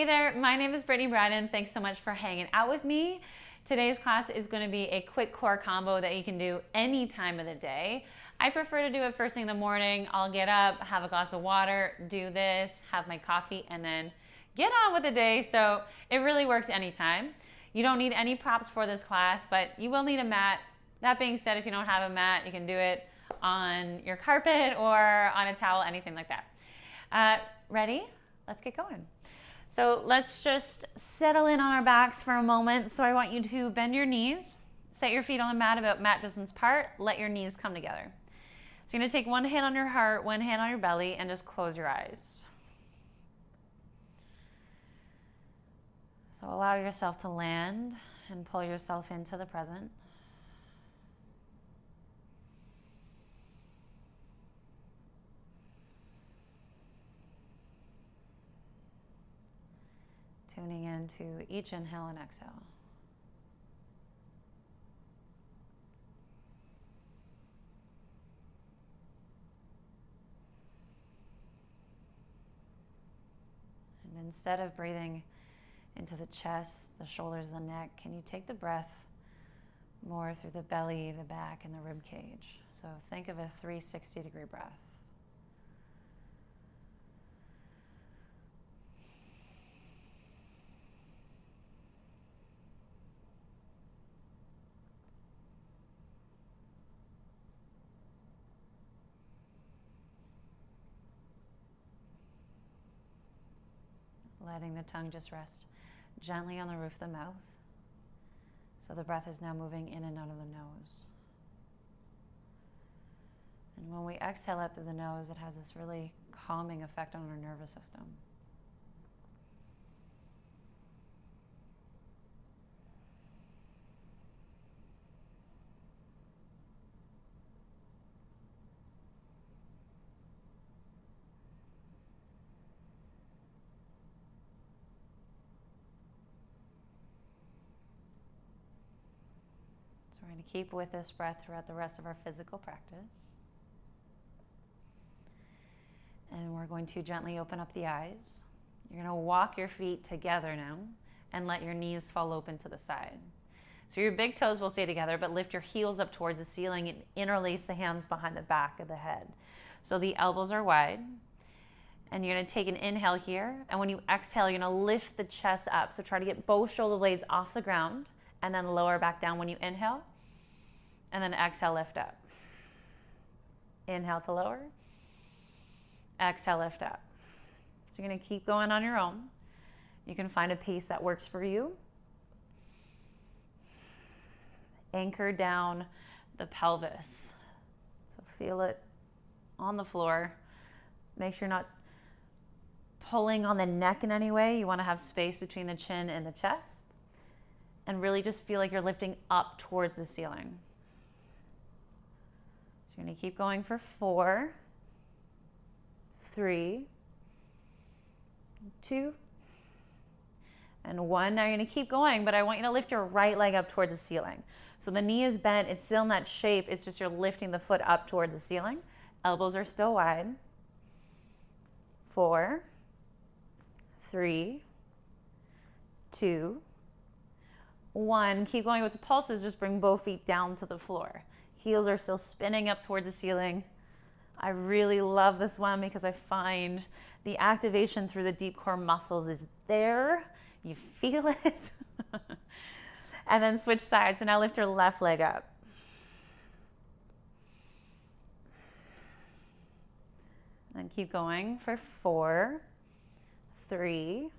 Hey there, my name is Brittany Bryden. Thanks so much for hanging out with me. Today's class is going to be a quick core combo that you can do any time of the day. I prefer to do it first thing in the morning. I'll get up, have a glass of water, do this, have my coffee, and then get on with the day. So it really works anytime. You don't need any props for this class, but you will need a mat. That being said, if you don't have a mat, you can do it on your carpet or on a towel, anything like that. Ready? Let's get going. So let's just settle in on our backs for a moment. So I want you to bend your knees, set your feet on the mat about mat distance apart, let your knees come together. So you're gonna take one hand on your heart, one hand on your belly, and just close your eyes. So allow yourself to land and pull yourself into the present. Tuning into each inhale and exhale. And instead of breathing into the chest, the shoulders, the neck, can you take the breath more through the belly, the back, and the rib cage? So think of a 360-degree breath. Letting the tongue just rest gently on the roof of the mouth. So the breath is now moving in and out of the nose. And when we exhale out through the nose, it has this really calming effect on our nervous system. So we're going to keep with this breath throughout the rest of our physical practice. And we're going to gently open up the eyes. You're going to walk your feet together now and let your knees fall open to the side. So your big toes will stay together, but lift your heels up towards the ceiling and interlace the hands behind the back of the head. So the elbows are wide. And you're going to take an inhale here. And when you exhale, you're going to lift the chest up. So try to get both shoulder blades off the ground and then lower back down when you inhale. And then exhale, lift up. Inhale to lower. Exhale, lift up. So you're going to keep going on your own. You can find a pace that works for you. Anchor down the pelvis. So feel it on the floor. Make sure you're not pulling on the neck in any way. You want to have space between the chin and the chest. And really just feel like you're lifting up towards the ceiling. So you're going to keep going for 4, 3, 2, and 1. Now you're going to keep going, but I want you to lift your right leg up towards the ceiling. So the knee is bent, it's still in that shape, it's just you're lifting the foot up towards the ceiling. Elbows are still wide. 4, 3, 2, 1. Keep going with the pulses, just bring both feet down to the floor. Heels are still spinning up towards the ceiling. I really love this one because I find the activation through the deep core muscles is there. You feel it. And then switch sides. So now lift your left leg up. And keep going for 4, 3,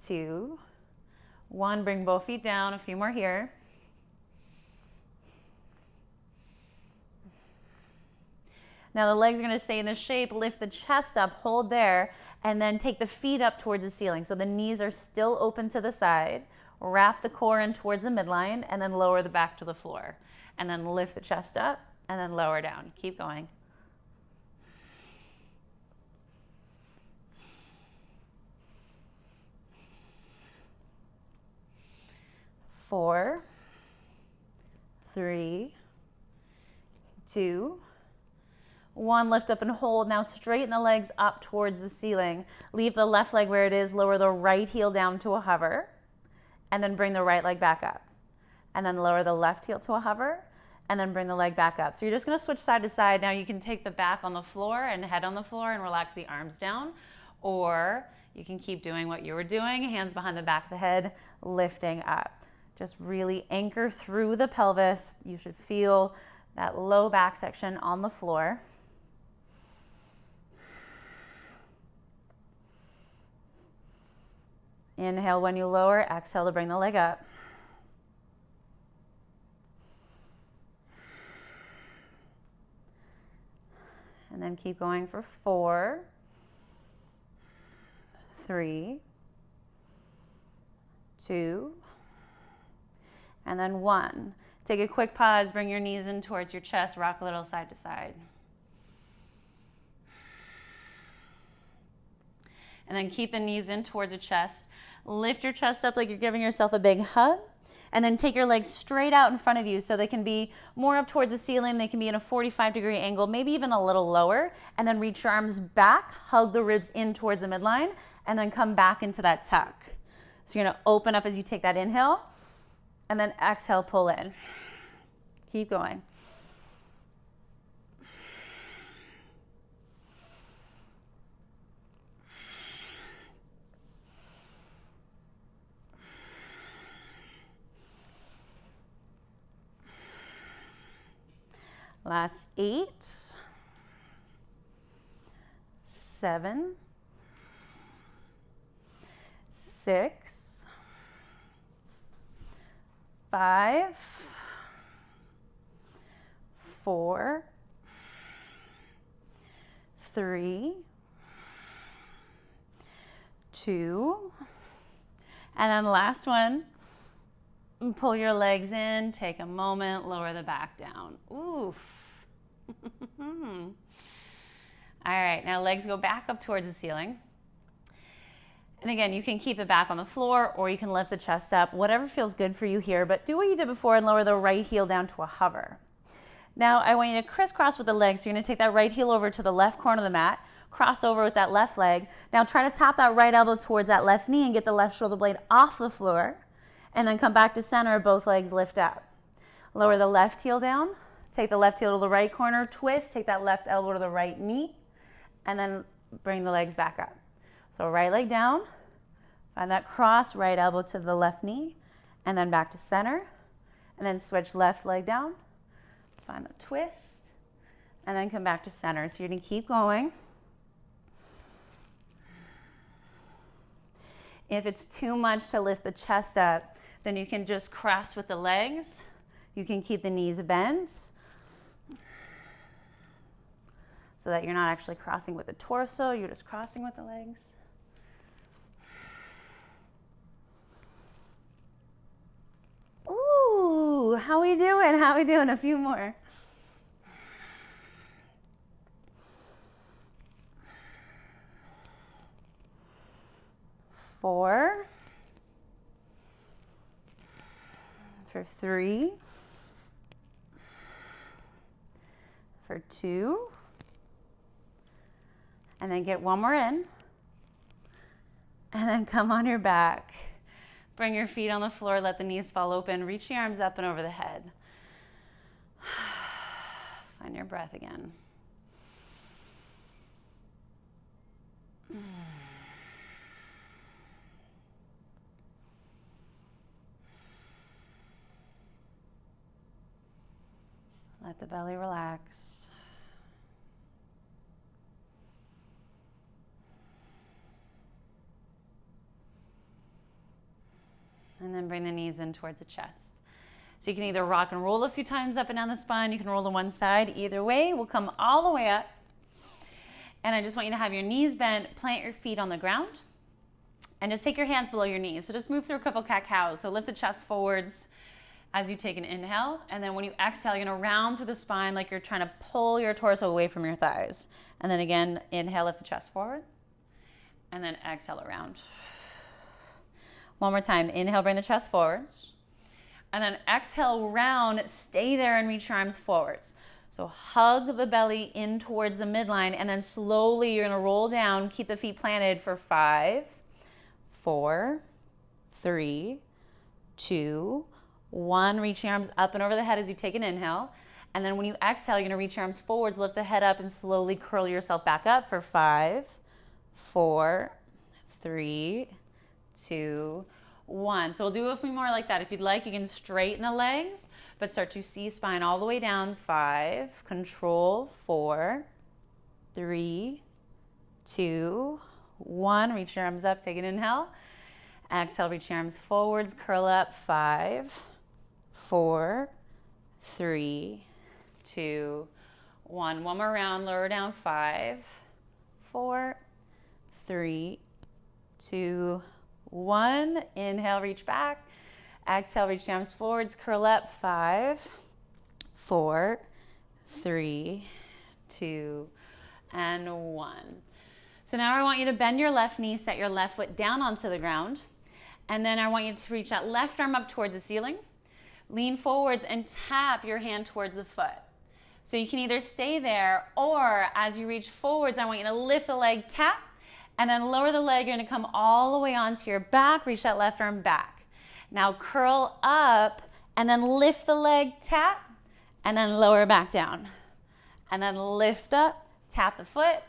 2, 1. Bring both feet down. A few more here. Now the legs are going to stay in this shape. Lift the chest up, hold there, and then take the feet up towards the ceiling. So the knees are still open to the side. Wrap the core in towards the midline, and then lower the back to the floor. And then lift the chest up, and then lower down. Keep going. 4, 3, 2, 1, lift up and hold. Now straighten the legs up towards the ceiling. Leave the left leg where it is, lower the right heel down to a hover, and then bring the right leg back up. And then lower the left heel to a hover, and then bring the leg back up. So you're just gonna switch side to side. Now you can take the back on the floor and head on the floor and relax the arms down, or you can keep doing what you were doing, hands behind the back of the head, lifting up. Just really anchor through the pelvis. You should feel that low back section on the floor. Inhale when you lower, exhale to bring the leg up. And then keep going for 4, 3, 2, and then 1. Take a quick pause, bring your knees in towards your chest, rock a little side to side. And then keep the knees in towards your chest. Lift your chest up like you're giving yourself a big hug. And then take your legs straight out in front of you so they can be more up towards the ceiling. They can be in a 45-degree angle, maybe even a little lower. And then reach your arms back, hug the ribs in towards the midline, and then come back into that tuck. So you're gonna open up as you take that inhale, and then exhale, pull in. Keep going. Last 8, 7, 6, 5, 4, 3, 2, and then last one. Pull your legs in, take a moment, lower the back down. Oof. All right, now legs go back up towards the ceiling. And again, you can keep the back on the floor or you can lift the chest up, whatever feels good for you here, but do what you did before and lower the right heel down to a hover. Now I want you to crisscross with the legs. So you're gonna take that right heel over to the left corner of the mat, cross over with that left leg. Now try to tap that right elbow towards that left knee and get the left shoulder blade off the floor. And then come back to center, both legs lift up. Lower the left heel down, take the left heel to the right corner, twist, take that left elbow to the right knee, and then bring the legs back up. So right leg down, find that cross, right elbow to the left knee, and then back to center, and then switch left leg down, find the twist, and then come back to center. So you're gonna keep going. If it's too much to lift the chest up, then you can just cross with the legs. You can keep the knees bent so that you're not actually crossing with the torso, you're just crossing with the legs. Ooh, how we doing? How we doing? A few more. Four. For 3, for 2, and then get one more in, and then come on your back. Bring your feet on the floor, let the knees fall open, reach the arms up and over the head. Find your breath again. Let the belly relax. And then bring the knees in towards the chest. So you can either rock and roll a few times up and down the spine. You can roll to one side. Either way, we'll come all the way up. And I just want you to have your knees bent, plant your feet on the ground, and just take your hands below your knees. So just move through a couple cat-cows. So lift the chest forwards as you take an inhale, and then when you exhale, you're gonna round through the spine like you're trying to pull your torso away from your thighs. And then again, inhale, lift the chest forward, and then exhale around. One more time, inhale, bring the chest forwards, and then exhale, round, stay there and reach your arms forwards. So hug the belly in towards the midline, and then slowly you're gonna roll down, keep the feet planted for 5, 4, 3, 2, 1. Reach your arms up and over the head as you take an inhale. And then when you exhale, you're gonna reach your arms forwards, lift the head up, and slowly curl yourself back up for 5, 4, 3, 2, 1. So we'll do a few more like that. If you'd like, you can straighten the legs, but start to C-spine all the way down. 5, control, 4, 3, 2, 1. Reach your arms up, take an inhale. Exhale, reach your arms forwards, curl up. 5, 4, 3, 2, 1. One more round, lower down. 5, 4, 3, 2, 1. Inhale, reach back. Exhale, reach your arms forwards, curl up. 5, 4, 3, 2, and 1. So now I want you to bend your left knee, set your left foot down onto the ground, and then I want you to reach that left arm up towards the ceiling. Lean forwards and tap your hand towards the foot. So you can either stay there, or as you reach forwards, I want you to lift the leg, tap, and then lower the leg. You're gonna come all the way onto your back, reach that left arm back. Now curl up, and then lift the leg, tap, and then lower back down. And then lift up, tap the foot,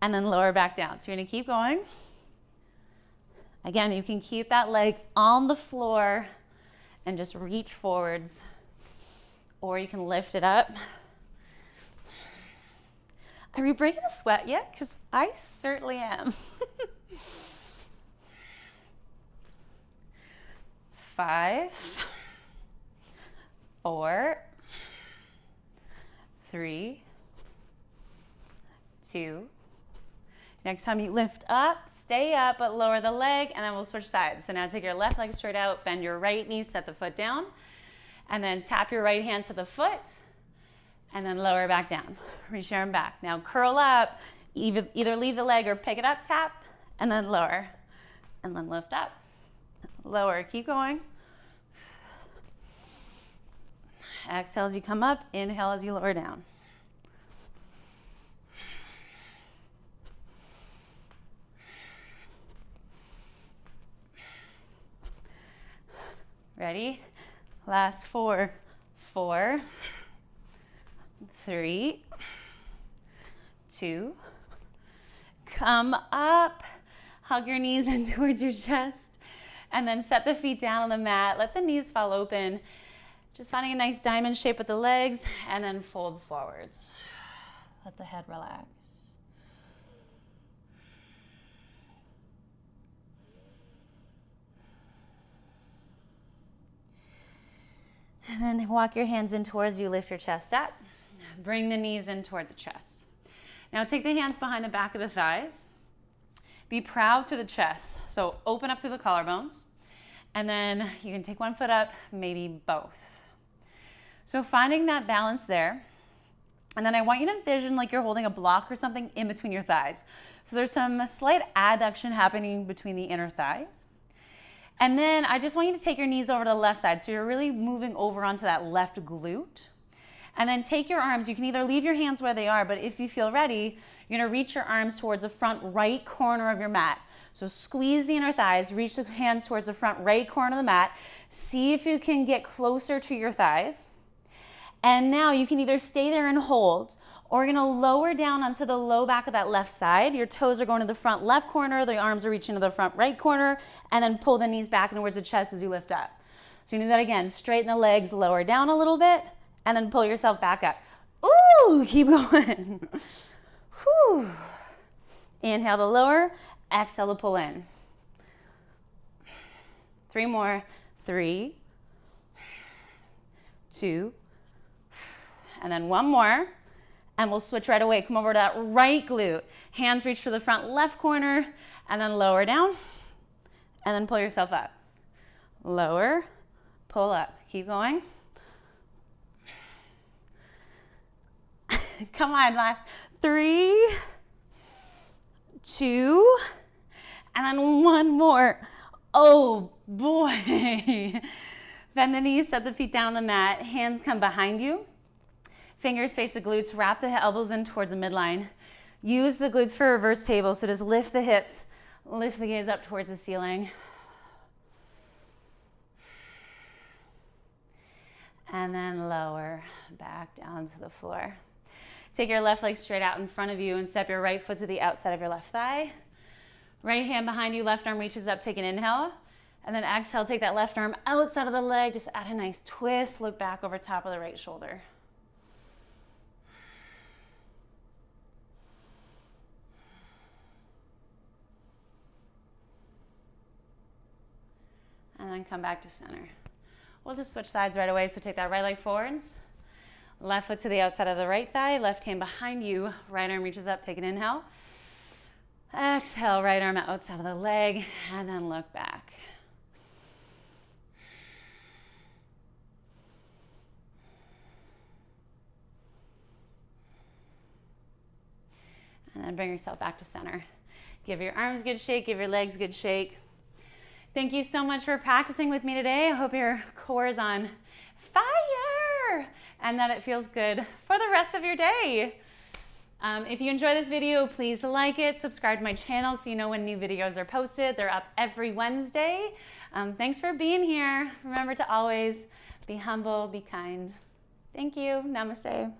and then lower back down. So you're gonna keep going. Again, you can keep that leg on the floor and just reach forwards, or you can lift it up. Are you breaking a sweat yet? Because I certainly am. 5, 4, 3, 2. Next time you lift up, stay up, but lower the leg, and then we'll switch sides. So now take your left leg straight out, bend your right knee, set the foot down, and then tap your right hand to the foot, and then lower back down. Reach your arm back. Now curl up, either leave the leg or pick it up, tap, and then lower, and then lift up, lower, keep going. Exhale as you come up, inhale as you lower down. Ready? Last 4, 4, 3, 2. Come up, hug your knees in towards your chest, and then set the feet down on the mat. Let the knees fall open. Just finding a nice diamond shape with the legs, and then fold forwards. Let the head relax. And then walk your hands in towards you, lift your chest up. Bring the knees in towards the chest. Now take the hands behind the back of the thighs. Be proud through the chest. So open up through the collarbones. And then you can take one foot up, maybe both. So finding that balance there. And then I want you to envision like you're holding a block or something in between your thighs. So there's some slight adduction happening between the inner thighs. And then I just want you to take your knees over to the left side. So you're really moving over onto that left glute. And then take your arms. You can either leave your hands where they are, but if you feel ready, you're gonna reach your arms towards the front right corner of your mat. So squeeze the inner thighs, reach the hands towards the front right corner of the mat. See if you can get closer to your thighs. And now you can either stay there and hold, or you're gonna lower down onto the low back of that left side. Your toes are going to the front left corner, the arms are reaching to the front right corner, and then pull the knees back towards the chest as you lift up. So you do that again. Straighten the legs, lower down a little bit, and then pull yourself back up. Ooh, keep going. Whew. Inhale to lower, exhale to pull in. 3 more. 3, 2, and then 1 more. And we'll switch right away. Come over to that right glute. Hands reach for the front left corner, and then lower down, and then pull yourself up. Lower, pull up. Keep going. Come on, last 3, 2, and then 1 more. Oh boy. Bend the knees, set the feet down on the mat. Hands come behind you. Fingers face the glutes, wrap the elbows in towards the midline. Use the glutes for reverse table, so just lift the hips, lift the gaze up towards the ceiling. And then lower back down to the floor. Take your left leg straight out in front of you and step your right foot to the outside of your left thigh. Right hand behind you, left arm reaches up, take an inhale. And then exhale, take that left arm outside of the leg, just add a nice twist, look back over top of the right shoulder. And then come back to center. We'll just switch sides right away, so take that right leg forwards. Left foot to the outside of the right thigh, left hand behind you, right arm reaches up, take an inhale. Exhale, right arm outside of the leg, and then look back. And then bring yourself back to center. Give your arms a good shake, give your legs a good shake. Thank you so much for practicing with me today. I hope your core is on fire and that it feels good for the rest of your day. If you enjoy this video, please like it, subscribe to my channel so you know when new videos are posted. They're up every Wednesday. Thanks for being here. Remember to always be humble, be kind. Thank you. Namaste.